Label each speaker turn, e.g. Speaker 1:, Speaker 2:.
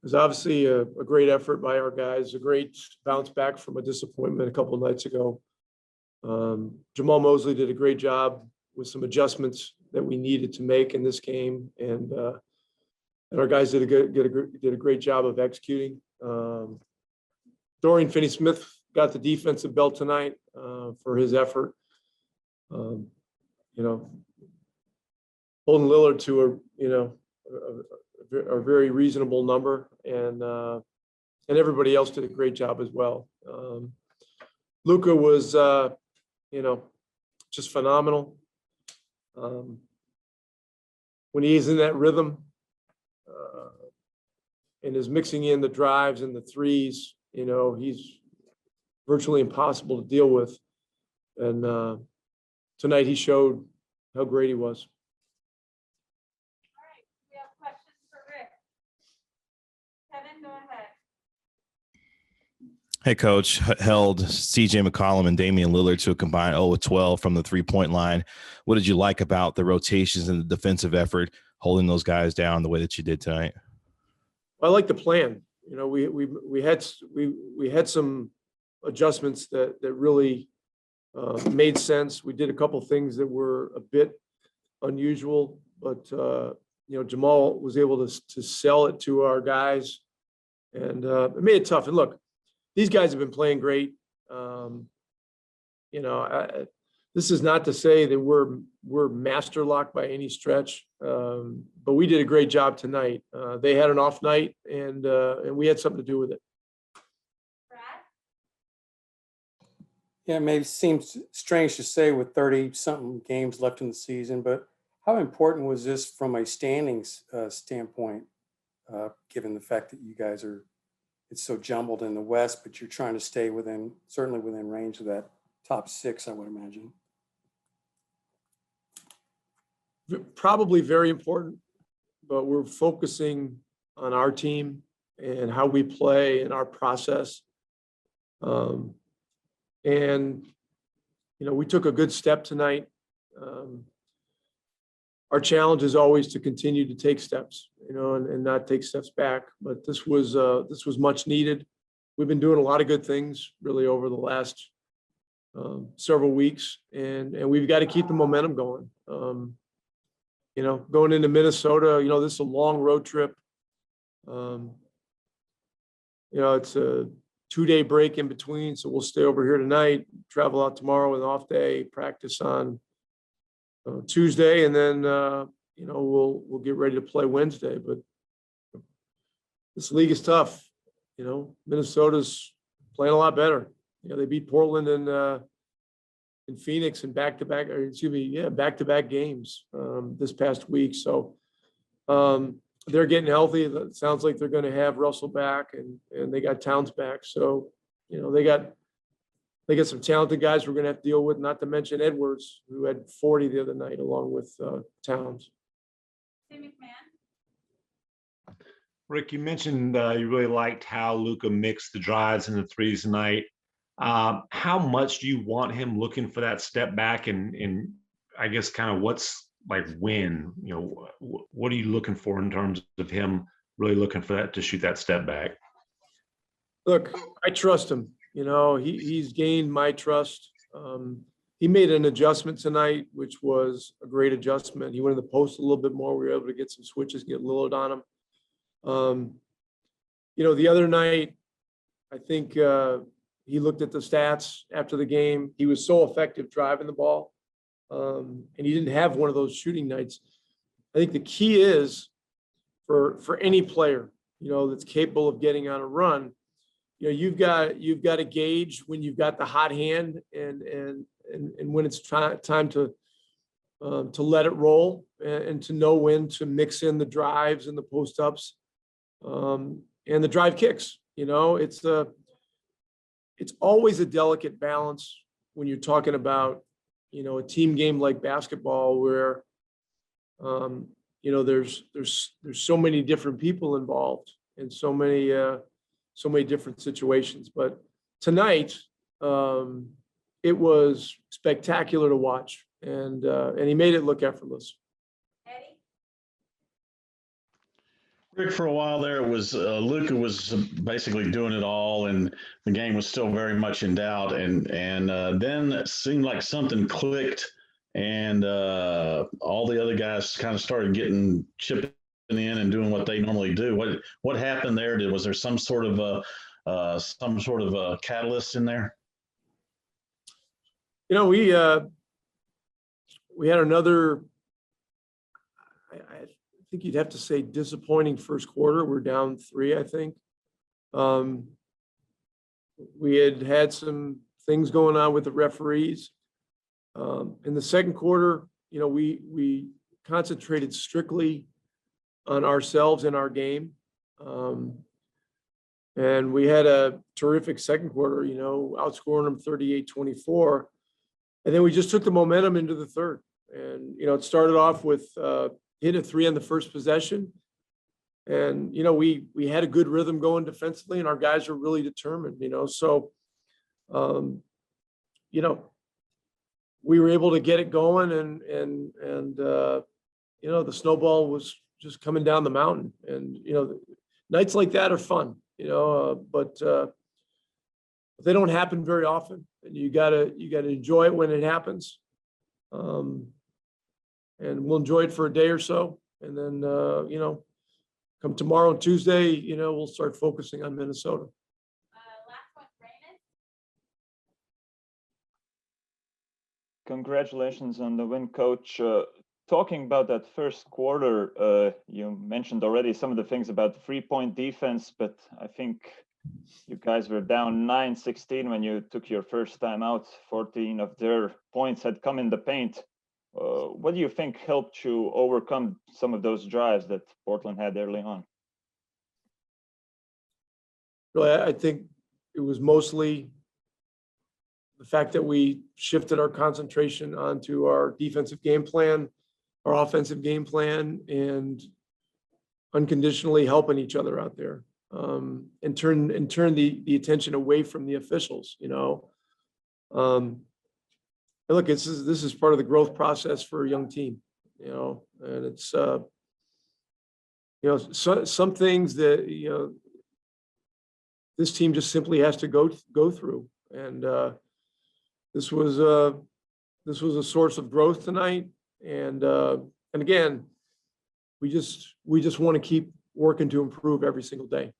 Speaker 1: was obviously a great effort by our guys, a great bounce back from a disappointment a couple of nights ago. Jamal Mosley did a great job with some adjustments that we needed to make in this game, and our guys did a great job of executing. Dorian Finney-Smith got the defensive belt tonight for his effort. You know, holding Lillard to a very reasonable number, and everybody else did a great job as well. Luka was, just phenomenal. When he's in that rhythm and is mixing in the drives and the threes, he's virtually impossible to deal with. And tonight he showed how great he was.
Speaker 2: All right, we have questions for Rick. Kevin, go ahead.
Speaker 3: Hey, Coach, held CJ McCollum and Damian Lillard to a combined 0-12 from the three-point line. What did you like about the rotations and the defensive effort, holding those guys down the way that you did tonight?
Speaker 1: I like the plan. We had some adjustments that really made sense. We did a couple things that were a bit unusual, but Jamal was able to sell it to our guys, and it made it tough. And look, these guys have been playing great. This is not to say that we're master locked by any stretch, but we did a great job tonight. They had an off night, and we had something to do with it.
Speaker 2: Brad?
Speaker 4: Yeah, it may seem strange to say with 30-something games left in the season, but how important was this from a standings standpoint, given the fact that you guys it's so jumbled in the West, but you're trying to stay certainly within range of that top six, I would imagine.
Speaker 1: Probably very important, but we're focusing on our team and how we play and our process. We took a good step tonight. Our challenge is always to continue to take steps, and not take steps back. But this was much needed. We've been doing a lot of good things really over the last several weeks, and we've got to keep the momentum going. Going into Minnesota, this is a long road trip. It's a 2-day break in between, so we'll stay over here tonight, travel out tomorrow with an off day, practice on Tuesday, and then we'll get ready to play Wednesday. But this league is tough. Minnesota's playing a lot better. They beat Portland and in Phoenix in back-to-back games this past week. So they're getting healthy. It sounds like they're going to have Russell back, and they got Towns back. So they got some talented guys we're going to have to deal with, not to mention Edwards, who had 40 the other night along with Towns.
Speaker 2: Tim McMahon?
Speaker 5: Rick, you mentioned you really liked how Luka mixed the drives and the threes tonight. How much do you want him looking for that step back, and I guess kind of what's like when, what are you looking for in terms of him really looking for that to shoot that step back?
Speaker 1: Look, I trust him. He's gained my trust. He made an adjustment tonight, which was a great adjustment. He went in the post a little bit more. We were able to get some switches, get Lillard on him. The other night, I think he looked at the stats after the game. He was so effective driving the ball, and he didn't have one of those shooting nights. I think the key is for any player, that's capable of getting on a run, you've got to gauge when you've got the hot hand and when it's time to let it roll, and to know when to mix in the drives and the post ups and the drive kicks. It's always a delicate balance when you're talking about a team game like basketball, where there's so many different people involved and so many different situations. But tonight, it was spectacular to watch, and he made it look effortless.
Speaker 2: Eddie?
Speaker 6: Rick, for a while there, it was Luka was basically doing it all, and the game was still very much in doubt. And then it seemed like something clicked, and all the other guys kind of started getting chipping in and doing what they normally do. What happened there? Was there some sort of a catalyst in there?
Speaker 1: You know, we had another, I think you'd have to say disappointing first quarter. We're down 3, I think. We had some things going on with the referees. In the second quarter, you know, we concentrated strictly on ourselves and our game. And we had a terrific second quarter, you know, outscoring them 38-24. And then we just took the momentum into the third. And, you know, it started off with hit a 3 on the first possession. And, you know, we had a good rhythm going defensively, and our guys are really determined, you know. So, you know, we were able to get it going, and you know, the snowball was just coming down the mountain. And, you know, nights like that are fun, you know, but they don't happen very often, and you gotta enjoy it when it happens. And we'll enjoy it for a day or so, and then you know, come tomorrow and Tuesday, you know, we'll start focusing on Minnesota.
Speaker 2: Last one, Raymond.
Speaker 7: Congratulations on the win, Coach. Talking about that first quarter, you mentioned already some of the things about the 3-point defense, but I think you guys were down 9-16 when you took your first time out. 14 of their points had come in the paint. What do you think helped you overcome some of those drives that Portland had early on?
Speaker 1: Really, I think it was mostly the fact that we shifted our concentration onto our defensive game plan, our offensive game plan, and unconditionally helping each other out there, and turn the attention away from the officials, you know. And look, this is part of the growth process for a young team, you know, and it's you know, some things that, you know, this team just simply has to go through, and this was a source of growth tonight, and again, we just want to keep working to improve every single day.